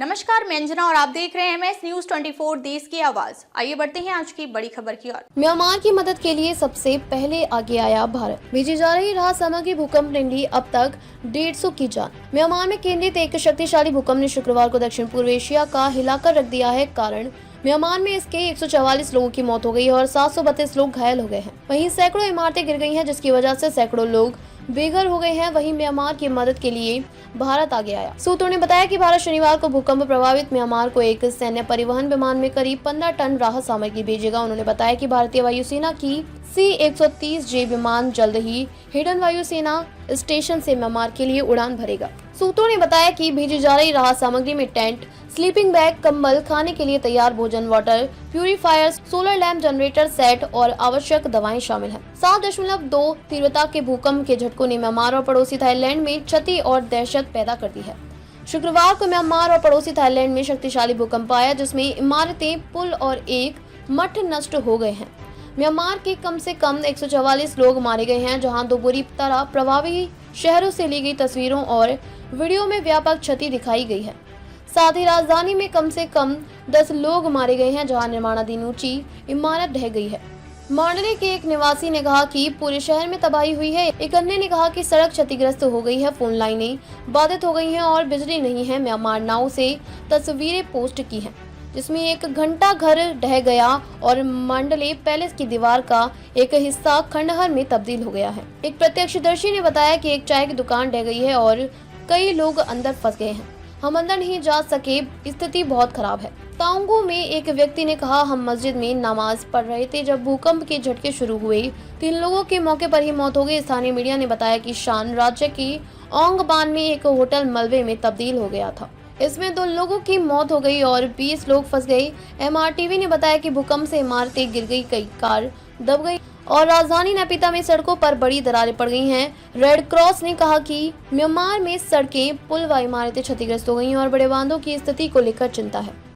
नमस्कार, मैं अंजना और आप देख रहे हैं MS न्यूज 24 देश की आवाज। आइए बढ़ते हैं आज की बड़ी खबर की ओर। म्यांमार की मदद के लिए सबसे पहले आगे आया भारत। भेजी जा रही राहत सामग्री। भूकंप ने ली अब तक 150 की जान। म्यांमार में केंद्रित एक शक्तिशाली भूकंप ने शुक्रवार को दक्षिण पूर्व एशिया का हिलाकर रख दिया है। कारण म्यांमार में इसके 144 लोगों की मौत हो गई है और 732 लोग घायल हो गए हैं। वहीं सैकड़ों इमारतें गिर गई हैं, जिसकी वजह से सैकड़ों लोग बेघर हो गए हैं। वहीं म्यांमार की मदद के लिए भारत आगे आया। सूत्रों ने बताया कि भारत शनिवार को भूकंप प्रभावित म्यांमार को एक सैन्य परिवहन विमान में करीब 15 टन राहत सामग्री भेजेगा। उन्होंने बताया कि भारतीय वायुसेना की C-130J विमान जल्द ही हिडन वायुसेना स्टेशन से म्यांमार के लिए उड़ान भरेगा। सूत्रों ने बताया कि भेजी जा रही राहत सामग्री में टेंट, स्लीपिंग बैग, कंबल, खाने के लिए तैयार भोजन, water purifier, solar lamp, generator set और आवश्यक दवाएं शामिल हैं। 7.2 तीव्रता के भूकंप के झटकों ने म्यांमार और पड़ोसी थाईलैंड में क्षति और दहशत पैदा कर दी है। शुक्रवार को म्यांमार और पड़ोसी थाईलैंड में शक्तिशाली भूकंप आया, जिसमें इमारतें, पुल और एक मठ नष्ट हो गए हैं। म्यांमार के कम से कम 144 लोग मारे गए हैं, जहां दो बुरी तरह प्रभावित शहरों से ली गई तस्वीरों और वीडियो में व्यापक क्षति दिखाई गई है। साथ ही राजधानी में कम से कम 10 लोग मारे गए हैं, जहां निर्माणाधीन ऊंची इमारत ढह गई है। मांडले के एक निवासी ने कहा कि पूरे शहर में तबाही हुई है। एक अन्य ने कहा कि सड़क क्षतिग्रस्त हो गई है, फोन लाइनें बाधित हो गई हैं और बिजली नहीं है। म्यांमार नाउ से तस्वीरें पोस्ट की हैं, जिसमें एक घंटा घर ढह गया और मांडले पैलेस की दीवार का एक हिस्सा खंडहर में तब्दील हो गया है। एक प्रत्यक्षदर्शी ने बताया कि एक चाय की दुकान ढह गई है और कई लोग अंदर फंस गए हैं। हम अंदर नहीं जा सके, स्थिति बहुत खराब है। तांगू में एक व्यक्ति ने कहा, हम मस्जिद में नमाज पढ़ रहे थे जब भूकंप के झटके शुरू हुए। 3 लोगों की मौके पर ही मौत हो गई। स्थानीय मीडिया ने बताया कि शान राज्य की ओंगबान में एक होटल मलबे में तब्दील हो गया था। इसमें 2 लोगों की मौत हो गई और 20 लोग फंस गए। MRTV ने बताया कि भूकंप से इमारतें गिर गई, कई कार दब गई और राजधानी नैपिता में सड़कों पर बड़ी दरारें पड़ गई हैं। रेड क्रॉस ने कहा कि म्यांमार में सड़कें, पुल व इमारतें क्षतिग्रस्त हो गई हैं और बड़े बांधों की स्थिति को लेकर चिंता है।